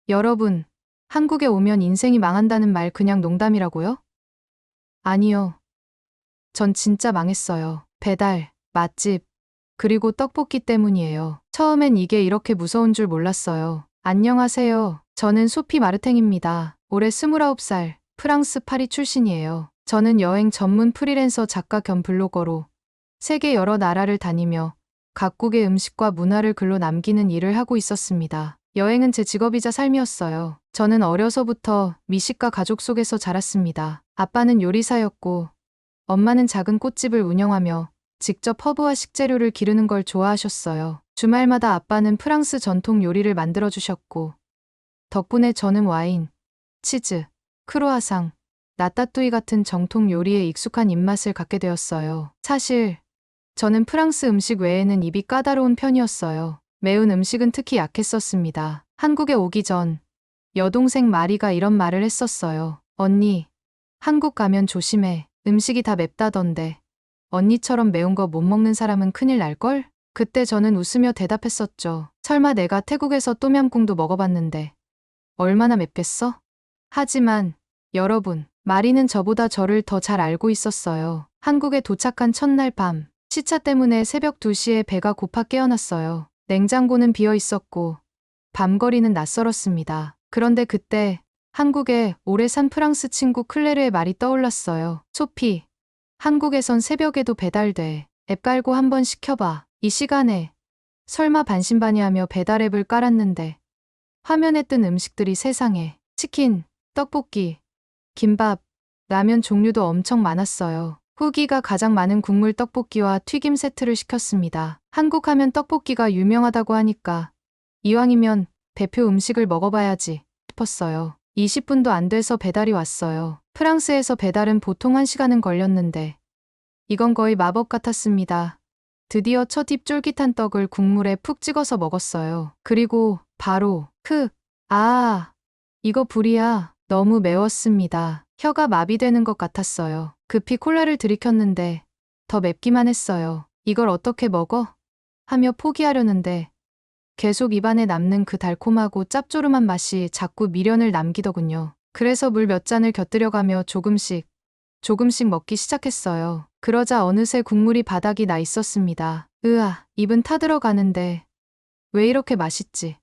여러분, 한국에 오면 인생이 망한다는 말 그냥 농담이라고요? 아니요. 전 진짜 망했어요. 배달, 맛집, 그리고 떡볶이 때문이에요. 처음엔 이게 이렇게 무서운 줄 몰랐어요. 안녕하세요. 저는 소피 마르탱입니다. 올해 29살, 프랑스 파리 출신이에요. 저는 여행 전문 프리랜서 작가 겸 블로거로 세계 여러 나라를 다니며 각국의 음식과 문화를 글로 남기는 일을 하고 있었습니다. 여행은 제 직업이자 삶이었어요. 저는 어려서부터 미식가 가족 속에서 자랐습니다. 아빠는 요리사였고 엄마는 작은 꽃집을 운영하며 직접 허브와 식재료를 기르는 걸 좋아하셨어요. 주말마다 아빠는 프랑스 전통 요리를 만들어 주셨고 덕분에 저는 와인, 치즈, 크로아상, 나따뚜이 같은 정통 요리에 익숙한 입맛을 갖게 되었어요. 사실 저는 프랑스 음식 외에는 입이 까다로운 편이었어요. 매운 음식은 특히 약했었습니다. 한국에 오기 전 여동생 마리가 이런 말을 했었어요. 언니, 한국 가면 조심해. 음식이 다 맵다던데. 언니처럼 매운 거 못 먹는 사람은 큰일 날걸? 그때 저는 웃으며 대답했었죠. 설마 내가 태국에서 똠얌꿍도 먹어봤는데 얼마나 맵겠어? 하지만 여러분, 마리는 저보다 저를 더 잘 알고 있었어요. 한국에 도착한 첫날 밤, 시차 때문에 새벽 2시에 배가 고파 깨어났어요. 냉장고는 비어 있었고 밤거리는 낯설었습니다. 그런데 그때 한국에 오래 산 프랑스 친구 클레르의 말이 떠올랐어요. 소피, 한국에선 새벽에도 배달돼. 앱 깔고 한번 시켜봐. 이 시간에 설마 반신반의하며 배달 앱을 깔았는데 화면에 뜬 음식들이 세상에 치킨, 떡볶이, 김밥, 라면 종류도 엄청 많았어요. 후기가 가장 많은 국물 떡볶이와 튀김 세트를 시켰습니다. 한국 하면 떡볶이가 유명하다고 하니까 이왕이면 대표 음식을 먹어봐야지 싶었어요. 20분도 안 돼서 배달이 왔어요. 프랑스에서 배달은 보통 1시간은 걸렸는데 이건 거의 마법 같았습니다. 드디어 첫 입 쫄깃한 떡을 국물에 푹 찍어서 먹었어요. 그리고 바로 이거 불이야. 너무 매웠습니다. 혀가 마비되는 것 같았어요. 급히 콜라를 들이켰는데 더 맵기만 했어요. 이걸 어떻게 먹어? 하며 포기하려는데 계속 입안에 남는 그 달콤하고 짭조름한 맛이 자꾸 미련을 남기더군요. 그래서 물 몇 잔을 곁들여가며 조금씩 먹기 시작했어요. 그러자 어느새 국물이 바닥이 나 있었습니다. 입은 타들어가는데 왜 이렇게 맛있지?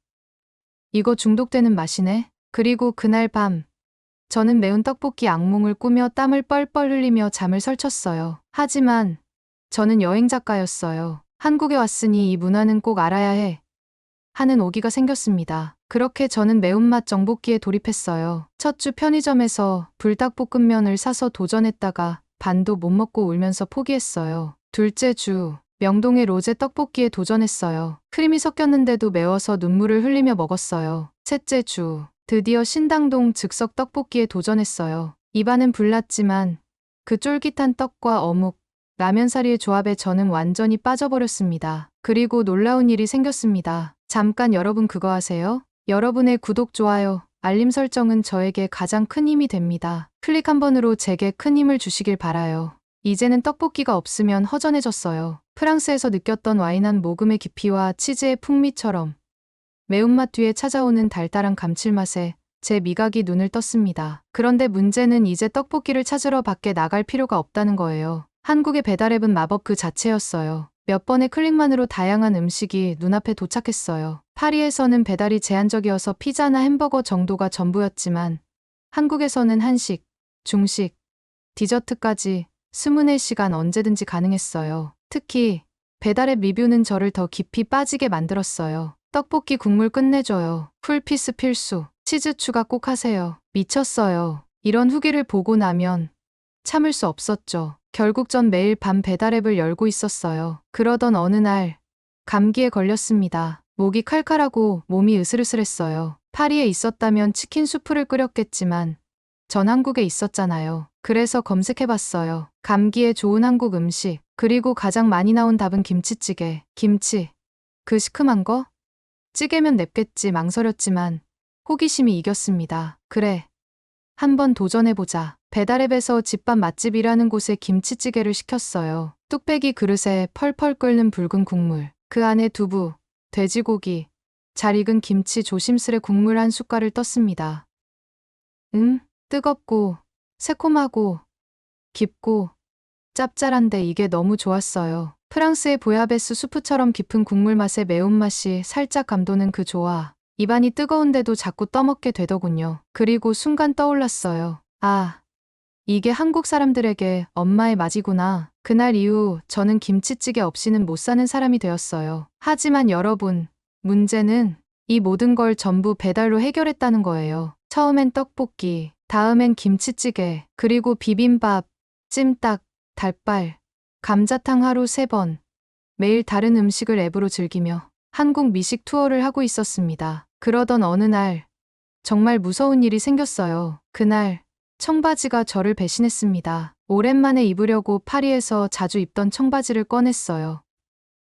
이거 중독되는 맛이네. 그리고 그날 밤 저는 매운 떡볶이 악몽을 꾸며 땀을 뻘뻘 흘리며 잠을 설쳤어요. 하지만 저는 여행 작가였어요. 한국에 왔으니 이 문화는 꼭 알아야 해 하는 오기가 생겼습니다. 그렇게 저는 매운맛 정복기에 돌입했어요. 첫 주 편의점에서 불닭볶음면을 사서 도전했다가 반도 못 먹고 울면서 포기했어요. 둘째 주 명동의 로제 떡볶이에 도전했어요. 크림이 섞였는데도 매워서 눈물을 흘리며 먹었어요. 셋째 주 드디어 신당동 즉석 떡볶이에 도전했어요. 입안은 불났지만 그 쫄깃한 떡과 어묵, 라면사리의 조합에 저는 완전히 빠져버렸습니다. 그리고 놀라운 일이 생겼습니다. 잠깐 여러분 그거 아세요? 여러분의 구독, 좋아요, 알림 설정은 저에게 가장 큰 힘이 됩니다. 클릭 한 번으로 제게 큰 힘을 주시길 바라요. 이제는 떡볶이가 없으면 허전해졌어요. 프랑스에서 느꼈던 와인한 모금의 깊이와 치즈의 풍미처럼 매운맛 뒤에 찾아오는 달달한 감칠맛에 제 미각이 눈을 떴습니다. 그런데 문제는 이제 떡볶이를 찾으러 밖에 나갈 필요가 없다는 거예요. 한국의 배달앱은 마법 그 자체였어요. 몇 번의 클릭만으로 다양한 음식이 눈앞에 도착했어요. 파리에서는 배달이 제한적이어서 피자나 햄버거 정도가 전부였지만 한국에서는 한식, 중식, 디저트까지 24시간 언제든지 가능했어요. 특히 배달앱 리뷰는 저를 더 깊이 빠지게 만들었어요. 떡볶이 국물 끝내줘요. 풀피스 필수. 치즈 추가 꼭 하세요. 미쳤어요. 이런 후기를 보고 나면 참을 수 없었죠. 결국 전 매일 밤 배달앱을 열고 있었어요. 그러던 어느 날 감기에 걸렸습니다. 목이 칼칼하고 몸이 으슬으슬했어요. 파리에 있었다면 치킨 수프를 끓였겠지만 전 한국에 있었잖아요. 그래서 검색해봤어요. 감기에 좋은 한국 음식. 그리고 가장 많이 나온 답은 김치찌개. 김치. 그 시큼한 거? 찌개면 맵겠지 망설였지만 호기심이 이겼습니다. 그래. 한번 도전해보자. 배달앱에서 집밥 맛집이라는 곳에 김치찌개를 시켰어요. 뚝배기 그릇에 펄펄 끓는 붉은 국물. 그 안에 두부, 돼지고기, 잘 익은 김치 조심스레 국물 한 숟갈을 떴습니다. 뜨겁고 새콤하고 깊고 짭짤한데 이게 너무 좋았어요. 프랑스의 보야베스 수프처럼 깊은 국물 맛에 매운맛이 살짝 감도는 그 조화. 입안이 뜨거운데도 자꾸 떠먹게 되더군요. 그리고 순간 떠올랐어요. 아, 이게 한국 사람들에게 엄마의 맛이구나. 그날 이후 저는 김치찌개 없이는 못 사는 사람이 되었어요. 하지만 여러분, 문제는 이 모든 걸 전부 배달로 해결했다는 거예요. 처음엔 떡볶이, 다음엔 김치찌개, 그리고 비빔밥, 찜닭, 닭발, 감자탕 하루 3번. 매일 다른 음식을 앱으로 즐기며 한국 미식 투어를 하고 있었습니다. 그러던 어느 날 정말 무서운 일이 생겼어요. 그날 청바지가 저를 배신했습니다. 오랜만에 입으려고 파리에서 자주 입던 청바지를 꺼냈어요.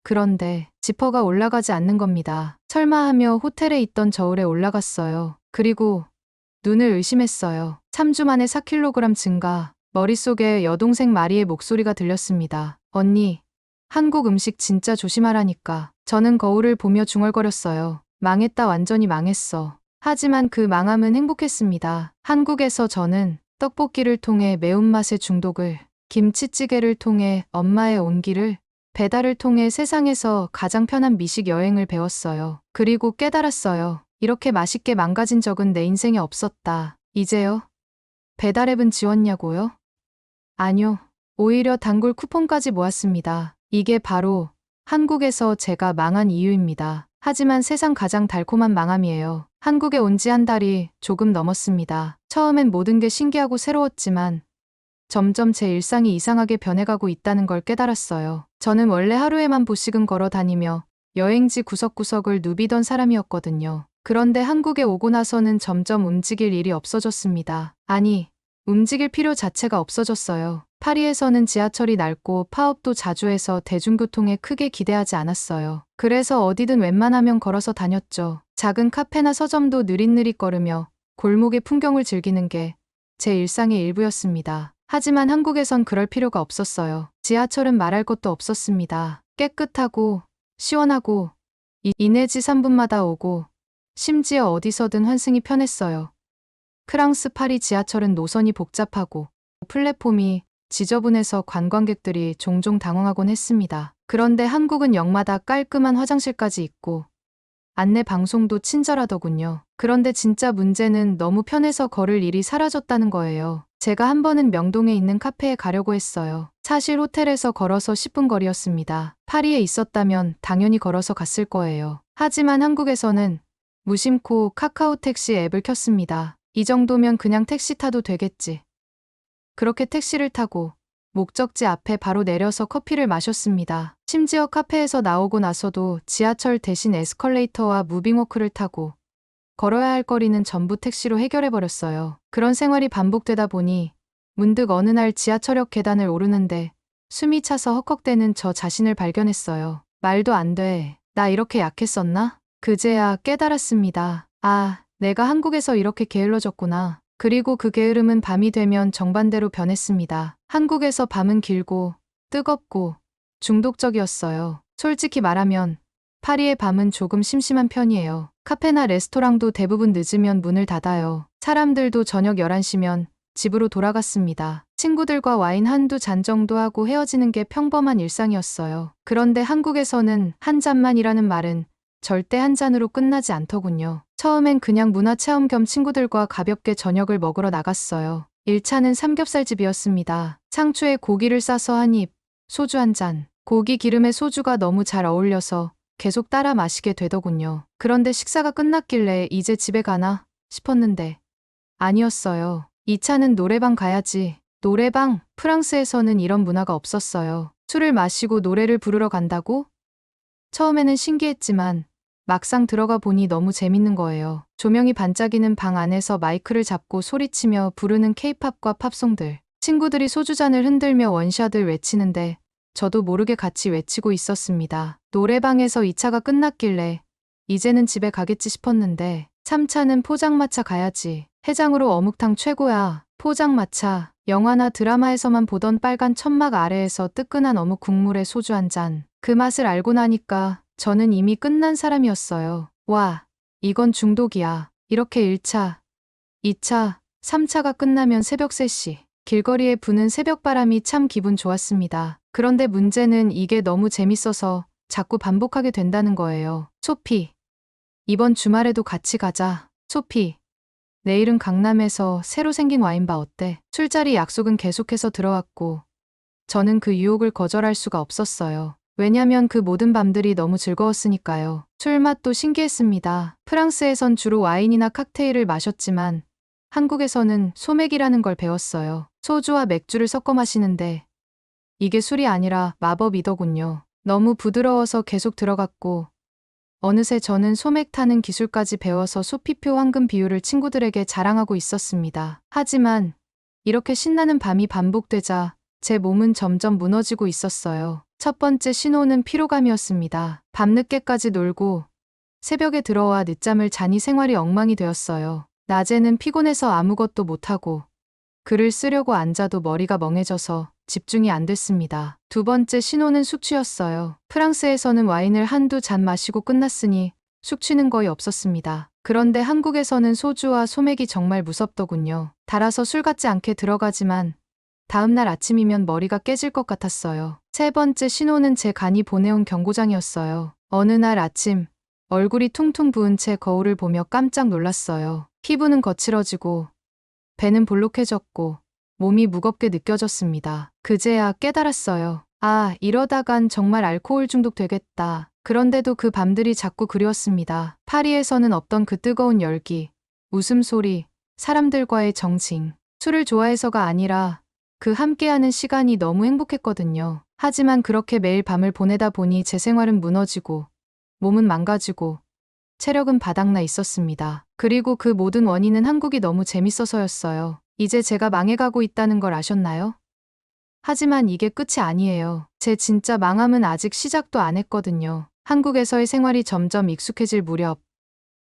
그런데 지퍼가 올라가지 않는 겁니다. 설마 하며 호텔에 있던 저울에 올라갔어요. 그리고 눈을 의심했어요. 3주 만에 4kg 증가. 머릿속에 여동생 마리의 목소리가 들렸습니다. 언니, 한국 음식 진짜 조심하라니까. 저는 거울을 보며 중얼거렸어요. 망했다, 완전히 망했어. 하지만 그 망함은 행복했습니다. 한국에서 저는 떡볶이를 통해 매운맛의 중독을, 김치찌개를 통해 엄마의 온기를, 배달을 통해 세상에서 가장 편한 미식 여행을 배웠어요. 그리고 깨달았어요. 이렇게 맛있게 망가진 적은 내 인생에 없었다. 이제요? 배달앱은 지웠냐고요? 아니요. 오히려 단골 쿠폰까지 모았습니다. 이게 바로 한국에서 제가 망한 이유입니다. 하지만 세상 가장 달콤한 망함이에요. 한국에 온 지 한 달이 조금 넘었습니다. 처음엔 모든 게 신기하고 새로웠지만 점점 제 일상이 이상하게 변해가고 있다는 걸 깨달았어요. 저는 원래 하루에만 보씩은 걸어 다니며 여행지 구석구석을 누비던 사람이었거든요. 그런데 한국에 오고 나서는 점점 움직일 일이 없어졌습니다. 아니, 움직일 필요 자체가 없어졌어요. 파리에서는 지하철이 낡고 파업도 자주 해서 대중교통에 크게 기대하지 않았어요. 그래서 어디든 웬만하면 걸어서 다녔죠. 작은 카페나 서점도 느릿느릿 걸으며 골목의 풍경을 즐기는 게 제 일상의 일부였습니다. 하지만 한국에선 그럴 필요가 없었어요. 지하철은 말할 것도 없었습니다. 깨끗하고 시원하고 이내지 3분마다 오고 심지어 어디서든 환승이 편했어요. 프랑스 파리 지하철은 노선이 복잡하고 플랫폼이 지저분해서 관광객들이 종종 당황하곤 했습니다. 그런데 한국은 역마다 깔끔한 화장실까지 있고 안내 방송도 친절하더군요. 그런데 진짜 문제는 너무 편해서 걸을 일이 사라졌다는 거예요. 제가 한 번은 명동에 있는 카페에 가려고 했어요. 사실 호텔에서 걸어서 10분 거리였습니다. 파리에 있었다면 당연히 걸어서 갔을 거예요. 하지만 한국에서는 무심코 카카오 택시 앱을 켰습니다. 이 정도면 그냥 택시 타도 되겠지. 그렇게 택시를 타고 목적지 앞에 바로 내려서 커피를 마셨습니다. 심지어 카페에서 나오고 나서도 지하철 대신 에스컬레이터와 무빙워크를 타고 걸어야 할 거리는 전부 택시로 해결해버렸어요. 그런 생활이 반복되다 보니 문득 어느 날 지하철역 계단을 오르는데 숨이 차서 헉헉대는 저 자신을 발견했어요. 말도 안 돼. 나 이렇게 약했었나? 그제야 깨달았습니다. 아, 내가 한국에서 이렇게 게을러졌구나. 그리고 그 게으름은 밤이 되면 정반대로 변했습니다. 한국에서 밤은 길고 뜨겁고 중독적이었어요. 솔직히 말하면 파리의 밤은 조금 심심한 편이에요. 카페나 레스토랑도 대부분 늦으면 문을 닫아요. 사람들도 저녁 11시면 집으로 돌아갔습니다. 친구들과 와인 한두 잔 정도 하고 헤어지는 게 평범한 일상이었어요. 그런데 한국에서는 한 잔만이라는 말은 절대 한 잔으로 끝나지 않더군요. 처음엔 그냥 문화체험 겸 친구들과 가볍게 저녁을 먹으러 나갔어요. 1차는 삼겹살집이었습니다. 상추에 고기를 싸서 한 입, 소주 한 잔. 고기 기름에 소주가 너무 잘 어울려서 계속 따라 마시게 되더군요. 그런데 식사가 끝났길래 이제 집에 가나 싶었는데 아니었어요. 2차는 노래방 가야지. 노래방? 프랑스에서는 이런 문화가 없었어요. 술을 마시고 노래를 부르러 간다고? 처음에는 신기했지만 막상 들어가 보니 너무 재밌는 거예요. 조명이 반짝이는 방 안에서 마이크를 잡고 소리치며 부르는 케이팝과 팝송들. 친구들이 소주잔을 흔들며 원샷을 외치는데 저도 모르게 같이 외치고 있었습니다. 노래방에서 2차가 끝났길래 이제는 집에 가겠지 싶었는데 3차는 포장마차 가야지. 해장으로 어묵탕 최고야. 포장마차. 영화나 드라마에서만 보던 빨간 천막 아래에서 뜨끈한 어묵 국물에 소주 한 잔. 그 맛을 알고 나니까 저는 이미 끝난 사람이었어요. 와, 이건 중독이야. 이렇게 1차, 2차, 3차가 끝나면 새벽 3시. 길거리에 부는 새벽바람이 참 기분 좋았습니다. 그런데 문제는 이게 너무 재밌어서 자꾸 반복하게 된다는 거예요. 소피, 이번 주말에도 같이 가자. 소피, 내일은 강남에서 새로 생긴 와인바 어때? 술자리 약속은 계속해서 들어왔고 저는 그 유혹을 거절할 수가 없었어요. 왜냐면 그 모든 밤들이 너무 즐거웠으니까요. 술 맛도 신기했습니다. 프랑스에선 주로 와인이나 칵테일을 마셨지만 한국에서는 소맥이라는 걸 배웠어요. 소주와 맥주를 섞어 마시는데 이게 술이 아니라 마법이더군요. 너무 부드러워서 계속 들어갔고 어느새 저는 소맥 타는 기술까지 배워서 소피표 황금 비율을 친구들에게 자랑하고 있었습니다. 하지만 이렇게 신나는 밤이 반복되자 제 몸은 점점 무너지고 있었어요. 첫 번째 신호는 피로감이었습니다. 밤늦게까지 놀고 새벽에 들어와 늦잠을 자니 생활이 엉망이 되었어요. 낮에는 피곤해서 아무것도 못하고 글을 쓰려고 앉아도 머리가 멍해져서 집중이 안 됐습니다. 두 번째 신호는 숙취였어요. 프랑스에서는 와인을 한두 잔 마시고 끝났으니 숙취는 거의 없었습니다. 그런데 한국에서는 소주와 소맥이 정말 무섭더군요. 달아서 술 같지 않게 들어가지만 다음날 아침이면 머리가 깨질 것 같았어요. 세 번째 신호는 제 간이 보내온 경고장이었어요. 어느 날 아침 얼굴이 퉁퉁 부은 채 거울을 보며 깜짝 놀랐어요. 피부는 거칠어지고 배는 볼록해졌고 몸이 무겁게 느껴졌습니다. 그제야 깨달았어요. 아, 이러다간 정말 알코올 중독 되겠다. 그런데도 그 밤들이 자꾸 그리웠습니다. 파리에서는 없던 그 뜨거운 열기, 웃음소리, 사람들과의 정징. 술을 좋아해서가 아니라 그 함께하는 시간이 너무 행복했거든요. 하지만 그렇게 매일 밤을 보내다 보니 제 생활은 무너지고 몸은 망가지고 체력은 바닥나 있었습니다. 그리고 그 모든 원인은 한국이 너무 재밌어서였어요. 이제 제가 망해가고 있다는 걸 아셨나요? 하지만 이게 끝이 아니에요. 제 진짜 망함은 아직 시작도 안 했거든요. 한국에서의 생활이 점점 익숙해질 무렵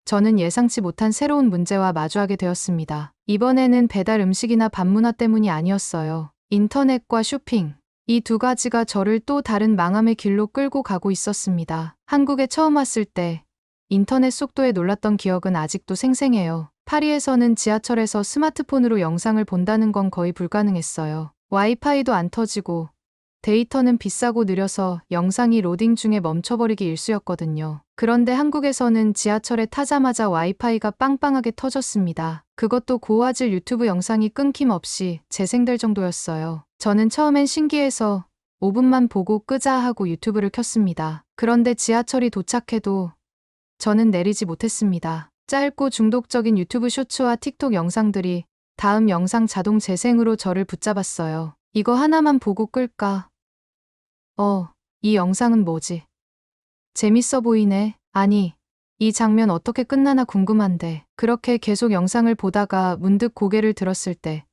저는 예상치 못한 새로운 문제와 마주하게 되었습니다. 이번에는 배달 음식이나 밥 문화 때문이 아니었어요. 인터넷과 쇼핑. 이 두 가지가 저를 또 다른 망함의 길로 끌고 가고 있었습니다. 한국에 처음 왔을 때 인터넷 속도에 놀랐던 기억은 아직도 생생해요. 파리에서는 지하철에서 스마트폰으로 영상을 본다는 건 거의 불가능했어요. 와이파이도 안 터지고 데이터는 비싸고 느려서 영상이 로딩 중에 멈춰버리기 일쑤였거든요. 그런데 한국에서는 지하철에 타자마자 와이파이가 빵빵하게 터졌습니다. 그것도 고화질 유튜브 영상이 끊김없이 재생될 정도였어요. 저는 처음엔 신기해서 5분만 보고 끄자 하고 유튜브를 켰습니다. 그런데 지하철이 도착해도 저는 내리지 못했습니다. 짧고 중독적인 유튜브 쇼츠와 틱톡 영상들이 다음 영상 자동 재생으로 저를 붙잡았어요. 이거 하나만 보고 끌까? 이 영상은 뭐지? 재밌어 보이네. 아니, 이 장면 어떻게 끝나나 궁금한데. 그렇게 계속 영상을 보다가 문득 고개를 들었을 때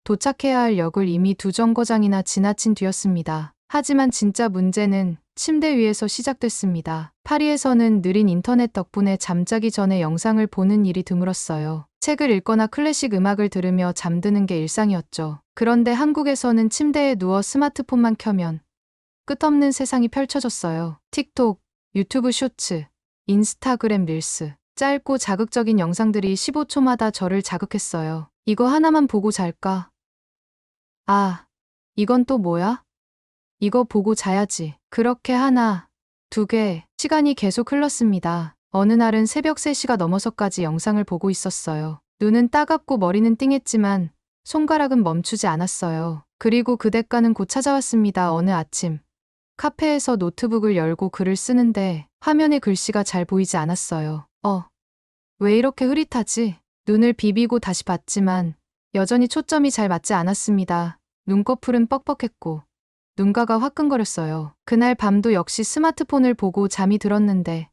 도착해야 할 역을 이미 두 정거장이나 지나친 뒤였습니다. 하지만 진짜 문제는 침대 위에서 시작됐습니다. 파리에서는 느린 인터넷 덕분에 잠자기 전에 영상을 보는 일이 드물었어요. 책을 읽거나 클래식 음악을 들으며 잠드는 게 일상이었죠. 그런데 한국에서는 침대에 누워 스마트폰만 켜면 끝없는 세상이 펼쳐졌어요. 틱톡, 유튜브 쇼츠, 인스타그램 릴스. 짧고 자극적인 영상들이 15초마다 저를 자극했어요. 이거 하나만 보고 잘까? 아, 이건 또 뭐야? 이거 보고 자야지. 그렇게 하나, 두 개, 시간이 계속 흘렀습니다. 어느 날은 새벽 3시가 넘어서까지 영상을 보고 있었어요. 눈은 따갑고 머리는 띵했지만 손가락은 멈추지 않았어요. 그리고 그 대가는 곧 찾아왔습니다. 어느 아침. 카페에서 노트북을 열고 글을 쓰는데 화면에 글씨가 잘 보이지 않았어요. 왜 이렇게 흐릿하지? 눈을 비비고 다시 봤지만 여전히 초점이 잘 맞지 않았습니다. 눈꺼풀은 뻑뻑했고 눈가가 화끈거렸어요. 그날 밤도 역시 스마트폰을 보고 잠이 들었는데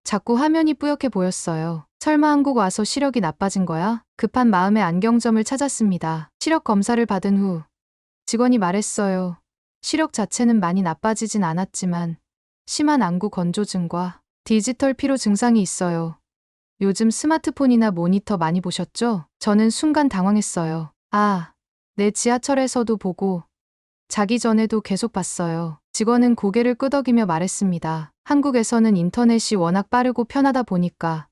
자꾸 화면이 뿌옇게 보였어요. 설마 한국 와서 시력이 나빠진 거야? 급한 마음에 안경점을 찾았습니다. 시력 검사를 받은 후 직원이 말했어요. 시력 자체는 많이 나빠지진 않았지만 심한 안구 건조증과 디지털 피로 증상이 있어요. 요즘 스마트폰이나 모니터 많이 보셨죠? 저는 순간 당황했어요. 내 지하철에서도 보고 자기 전에도 계속 봤어요. 직원은 고개를 끄덕이며 말했습니다. 한국에서는 인터넷이 워낙 빠르고 편하다 보니까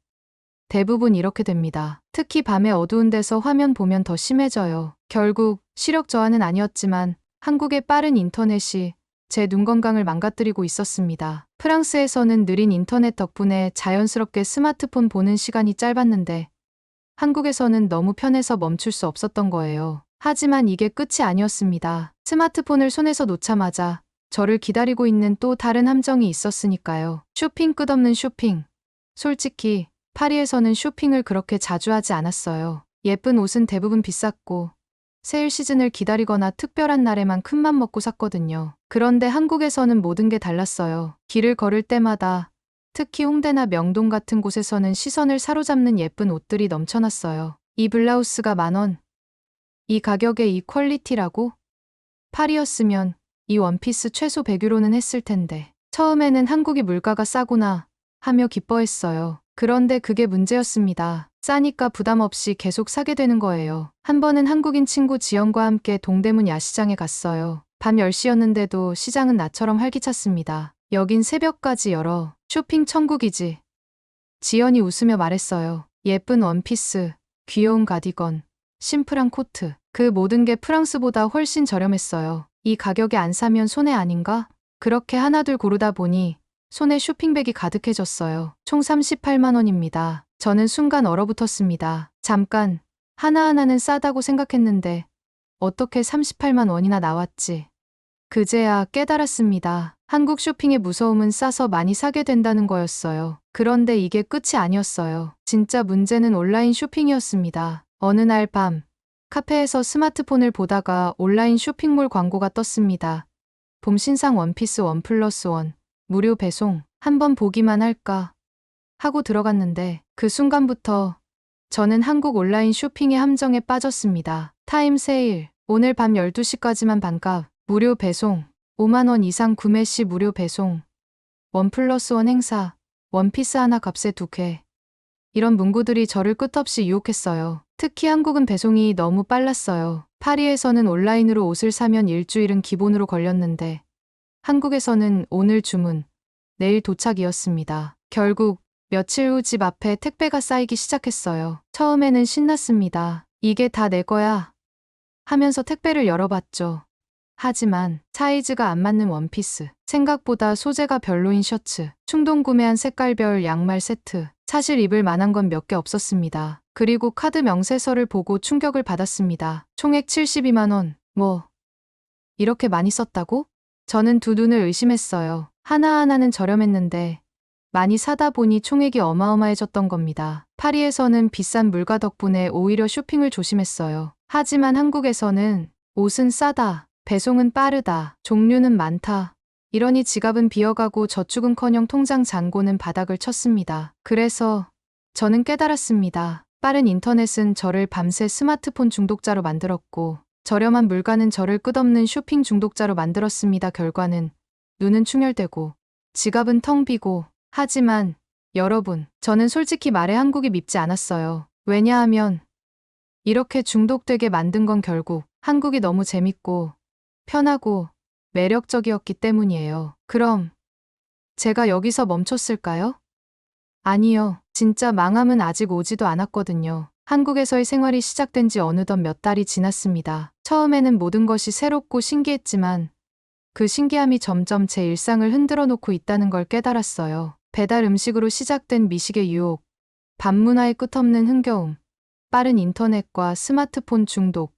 대부분 이렇게 됩니다. 특히 밤에 어두운 데서 화면 보면 더 심해져요. 결국 시력 저하는 아니었지만 한국의 빠른 인터넷이 제 눈 건강을 망가뜨리고 있었습니다. 프랑스에서는 느린 인터넷 덕분에 자연스럽게 스마트폰 보는 시간이 짧았는데 한국에서는 너무 편해서 멈출 수 없었던 거예요. 하지만 이게 끝이 아니었습니다. 스마트폰을 손에서 놓자마자 저를 기다리고 있는 또 다른 함정이 있었으니까요. 쇼핑 끝없는 쇼핑. 솔직히 파리에서는 쇼핑을 그렇게 자주 하지 않았어요. 예쁜 옷은 대부분 비쌌고 세일 시즌을 기다리거나 특별한 날에만 큰맘 먹고 샀거든요. 그런데 한국에서는 모든 게 달랐어요. 길을 걸을 때마다 특히 홍대나 명동 같은 곳에서는 시선을 사로잡는 예쁜 옷들이 넘쳐났어요. 이 블라우스가 10,000원. 이 가격에 이 퀄리티라고? 파리였으면 이 원피스 최소 100유로는 했을 텐데. 처음에는 한국이 물가가 싸구나 하며 기뻐했어요. 그런데 그게 문제였습니다. 싸니까 부담 없이 계속 사게 되는 거예요. 한 번은 한국인 친구 지연과 함께 동대문 야시장에 갔어요. 밤 10시였는데도 시장은 나처럼 활기찼습니다. 여긴 새벽까지 열어. 쇼핑 천국이지. 지연이 웃으며 말했어요. 예쁜 원피스, 귀여운 가디건, 심플한 코트. 그 모든 게 프랑스보다 훨씬 저렴했어요. 이 가격에 안 사면 손해 아닌가? 그렇게 하나둘 고르다 보니 손에 쇼핑백이 가득해졌어요. 총 38만 원입니다. 저는 순간 얼어붙었습니다. 잠깐, 하나하나는 싸다고 생각했는데 어떻게 38만 원이나 나왔지? 그제야 깨달았습니다. 한국 쇼핑의 무서움은 싸서 많이 사게 된다는 거였어요. 그런데 이게 끝이 아니었어요. 진짜 문제는 온라인 쇼핑이었습니다. 어느 날 밤, 카페에서 스마트폰을 보다가 온라인 쇼핑몰 광고가 떴습니다. 봄 신상 원피스 1+1, 무료 배송, 한번 보기만 할까 하고 들어갔는데 그 순간부터 저는 한국 온라인 쇼핑의 함정에 빠졌습니다. 타임 세일, 오늘 밤 12시까지만 반값, 무료 배송, 5만 원 이상 구매 시 무료 배송, 1+1 행사, 원피스 하나 값에 2개. 이런 문구들이 저를 끝없이 유혹했어요. 특히 한국은 배송이 너무 빨랐어요. 파리에서는 온라인으로 옷을 사면 일주일은 기본으로 걸렸는데 한국에서는 오늘 주문, 내일 도착이었습니다. 결국 며칠 후 집 앞에 택배가 쌓이기 시작했어요. 처음에는 신났습니다. 이게 다 내 거야 하면서 택배를 열어봤죠. 하지만 사이즈가 안 맞는 원피스, 생각보다 소재가 별로인 셔츠, 충동 구매한 색깔별 양말 세트, 사실 입을 만한 건 몇 개 없었습니다. 그리고 카드 명세서를 보고 충격을 받았습니다. 총액 72만 원. 뭐 이렇게 많이 썼다고? 저는 두 눈을 의심했어요. 하나하나는 저렴했는데 많이 사다 보니 총액이 어마어마해졌던 겁니다. 파리에서는 비싼 물가 덕분에 오히려 쇼핑을 조심했어요. 하지만 한국에서는 옷은 싸다, 배송은 빠르다, 종류는 많다. 이러니 지갑은 비어가고 저축은커녕 통장 잔고는 바닥을 쳤습니다. 그래서 저는 깨달았습니다. 빠른 인터넷은 저를 밤새 스마트폰 중독자로 만들었고 저렴한 물가는 저를 끝없는 쇼핑 중독자로 만들었습니다. 결과는 눈은 충혈되고 지갑은 텅 비고. 하지만 여러분, 저는 솔직히 말해 한국이 밉지 않았어요. 왜냐하면 이렇게 중독되게 만든 건 결국 한국이 너무 재밌고 편하고 매력적이었기 때문이에요. 그럼 제가 여기서 멈췄을까요? 아니요. 진짜 망함은 아직 오지도 않았거든요. 한국에서의 생활이 시작된 지 어느덧 몇 달이 지났습니다. 처음에는 모든 것이 새롭고 신기했지만 그 신기함이 점점 제 일상을 흔들어 놓고 있다는 걸 깨달았어요. 배달 음식으로 시작된 미식의 유혹, 밤문화의 끝없는 흥겨움, 빠른 인터넷과 스마트폰 중독,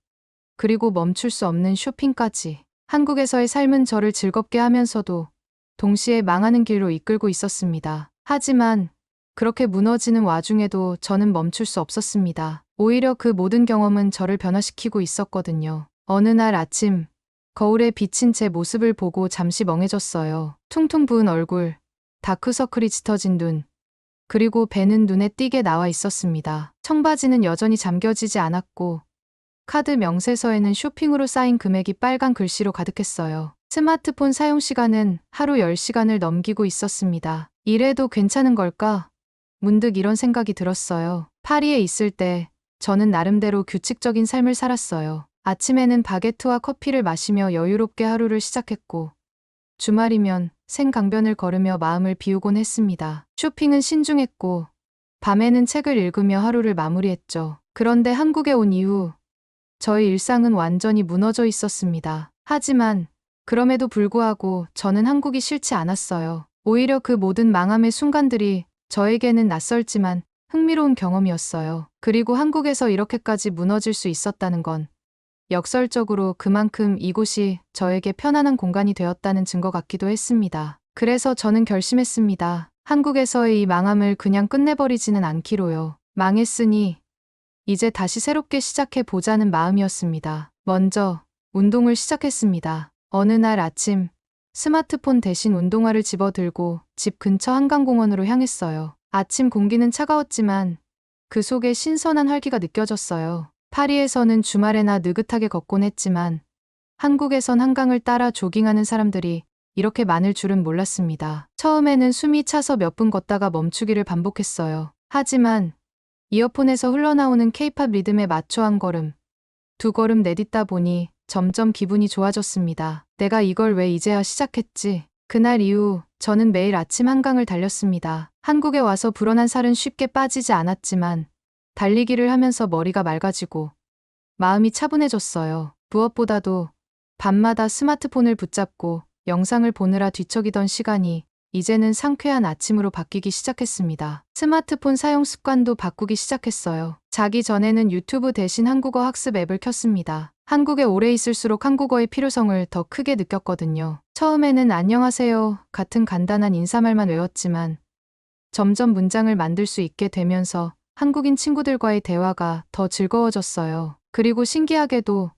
그리고 멈출 수 없는 쇼핑까지. 한국에서의 삶은 저를 즐겁게 하면서도 동시에 망하는 길로 이끌고 있었습니다. 하지만 그렇게 무너지는 와중에도 저는 멈출 수 없었습니다. 오히려 그 모든 경험은 저를 변화시키고 있었거든요. 어느 날 아침, 거울에 비친 제 모습을 보고 잠시 멍해졌어요. 퉁퉁 부은 얼굴, 다크서클이 짙어진 눈, 그리고 배는 눈에 띄게 나와 있었습니다. 청바지는 여전히 잠겨지지 않았고 카드 명세서에는 쇼핑으로 쌓인 금액이 빨간 글씨로 가득했어요. 스마트폰 사용 시간은 하루 10시간을 넘기고 있었습니다. 이래도 괜찮은 걸까? 문득 이런 생각이 들었어요. 파리에 있을 때 저는 나름대로 규칙적인 삶을 살았어요. 아침에는 바게트와 커피를 마시며 여유롭게 하루를 시작했고 주말이면 생강변을 걸으며 마음을 비우곤 했습니다. 쇼핑은 신중했고 밤에는 책을 읽으며 하루를 마무리했죠. 그런데 한국에 온 이후 저의 일상은 완전히 무너져 있었습니다. 하지만 그럼에도 불구하고 저는 한국이 싫지 않았어요. 오히려 그 모든 망함의 순간들이 저에게는 낯설지만 흥미로운 경험이었어요. 그리고 한국에서 이렇게까지 무너질 수 있었다는 건 역설적으로 그만큼 이곳이 저에게 편안한 공간이 되었다는 증거 같기도 했습니다. 그래서 저는 결심했습니다. 한국에서의 이 망함을 그냥 끝내버리지는 않기로요. 망했으니 이제 다시 새롭게 시작해 보자는 마음이었습니다. 먼저 운동을 시작했습니다. 어느 날 아침 스마트폰 대신 운동화를 집어들고 집 근처 한강공원으로 향했어요. 아침 공기는 차가웠지만 그 속에 신선한 활기가 느껴졌어요. 파리에서는 주말에나 느긋하게 걷곤 했지만 한국에선 한강을 따라 조깅하는 사람들이 이렇게 많을 줄은 몰랐습니다. 처음에는 숨이 차서 몇 분 걷다가 멈추기를 반복했어요. 하지만 이어폰에서 흘러나오는 케이팝 리듬에 맞춰 한 걸음, 두 걸음 내딛다 보니 점점 기분이 좋아졌습니다. 내가 이걸 왜 이제야 시작했지? 그날 이후 저는 매일 아침 한강을 달렸습니다. 한국에 와서 불어난 살은 쉽게 빠지지 않았지만 달리기를 하면서 머리가 맑아지고 마음이 차분해졌어요. 무엇보다도 밤마다 스마트폰을 붙잡고 영상을 보느라 뒤척이던 시간이 이제는 상쾌한 아침으로 바뀌기 시작했습니다. 스마트폰 사용 습관도 바꾸기 시작했어요. 자기 전에는 유튜브 대신 한국어 학습 앱을 켰습니다. 한국에 오래 있을수록 한국어의 필요성을 더 크게 느꼈거든요. 처음에는 안녕하세요 같은 간단한 인사말만 외웠지만 점점 문장을 만들 수 있게 되면서 한국인 친구들과의 대화가 더 즐거워졌어요. 그리고 신기하게도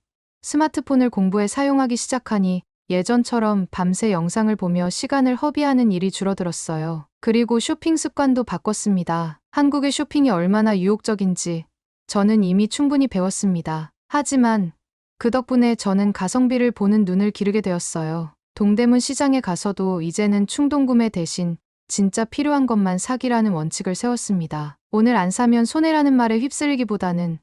스마트폰을 공부에 사용하기 시작하니 예전처럼 밤새 영상을 보며 시간을 허비하는 일이 줄어들었어요. 그리고 쇼핑 습관도 바꿨습니다. 한국의 쇼핑이 얼마나 유혹적인지 저는 이미 충분히 배웠습니다. 하지만 그 덕분에 저는 가성비를 보는 눈을 기르게 되었어요. 동대문 시장에 가서도 이제는 충동구매 대신 진짜 필요한 것만 사기라는 원칙을 세웠습니다. 오늘 안 사면 손해라는 말에 휩쓸리기보다는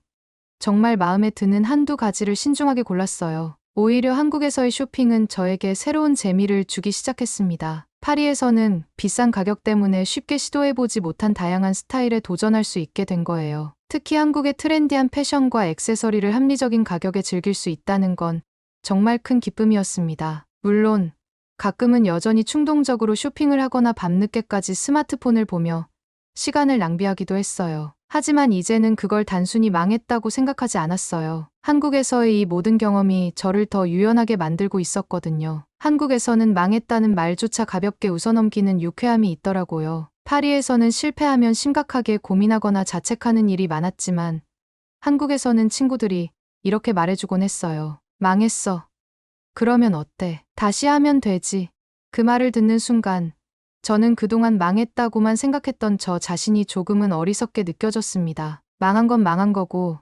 정말 마음에 드는 한두 가지를 신중하게 골랐어요. 오히려 한국에서의 쇼핑은 저에게 새로운 재미를 주기 시작했습니다. 파리에서는 비싼 가격 때문에 쉽게 시도해보지 못한 다양한 스타일에 도전할 수 있게 된 거예요. 특히 한국의 트렌디한 패션과 액세서리를 합리적인 가격에 즐길 수 있다는 건 정말 큰 기쁨이었습니다. 물론 가끔은 여전히 충동적으로 쇼핑을 하거나 밤늦게까지 스마트폰을 보며 시간을 낭비하기도 했어요. 하지만 이제는 그걸 단순히 망했다고 생각하지 않았어요. 한국에서의 이 모든 경험이 저를 더 유연하게 만들고 있었거든요. 한국에서는 망했다는 말조차 가볍게 웃어넘기는 유쾌함이 있더라고요. 파리에서는 실패하면 심각하게 고민하거나 자책하는 일이 많았지만 한국에서는 친구들이 이렇게 말해주곤 했어요. 망했어. 그러면 어때? 다시 하면 되지. 그 말을 듣는 순간 저는 그동안 망했다고만 생각했던 저 자신이 조금은 어리석게 느껴졌습니다. 망한 건 망한 거고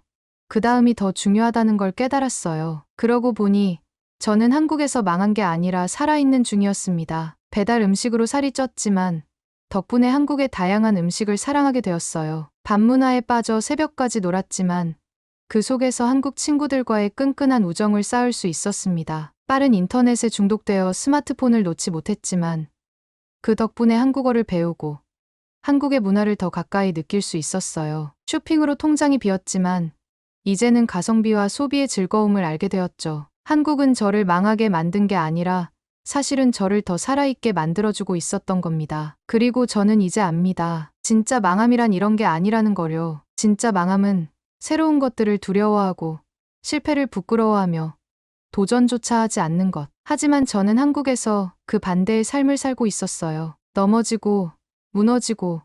그 다음이 더 중요하다는 걸 깨달았어요. 그러고 보니 저는 한국에서 망한 게 아니라 살아있는 중이었습니다. 배달 음식으로 살이 쪘지만 덕분에 한국의 다양한 음식을 사랑하게 되었어요. 밤 문화에 빠져 새벽까지 놀았지만 그 속에서 한국 친구들과의 끈끈한 우정을 쌓을 수 있었습니다. 빠른 인터넷에 중독되어 스마트폰을 놓지 못했지만 그 덕분에 한국어를 배우고 한국의 문화를 더 가까이 느낄 수 있었어요. 쇼핑으로 통장이 비었지만 이제는 가성비와 소비의 즐거움을 알게 되었죠. 한국은 저를 망하게 만든 게 아니라 사실은 저를 더 살아있게 만들어주고 있었던 겁니다. 그리고 저는 이제 압니다. 진짜 망함이란 이런 게 아니라는 거요. 진짜 망함은 새로운 것들을 두려워하고 실패를 부끄러워하며 도전조차 하지 않는 것. 하지만 저는 한국에서 그 반대의 삶을 살고 있었어요. 넘어지고 무너지고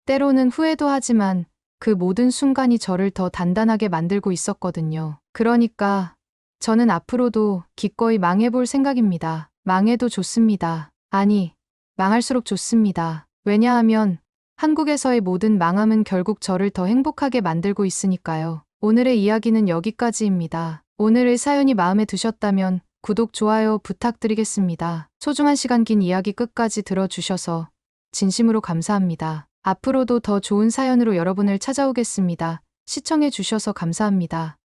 때로는 후회도 하지만 그 모든 순간이 저를 더 단단하게 만들고 있었거든요. 그러니까 저는 앞으로도 기꺼이 망해볼 생각입니다. 망해도 좋습니다. 아니, 망할수록 좋습니다. 왜냐하면 한국에서의 모든 망함은 결국 저를 더 행복하게 만들고 있으니까요. 오늘의 이야기는 여기까지입니다. 오늘의 사연이 마음에 드셨다면 구독, 좋아요 부탁드리겠습니다. 소중한 시간 긴 이야기 끝까지 들어주셔서 진심으로 감사합니다. 앞으로도 더 좋은 사연으로 여러분을 찾아오겠습니다. 시청해 주셔서 감사합니다.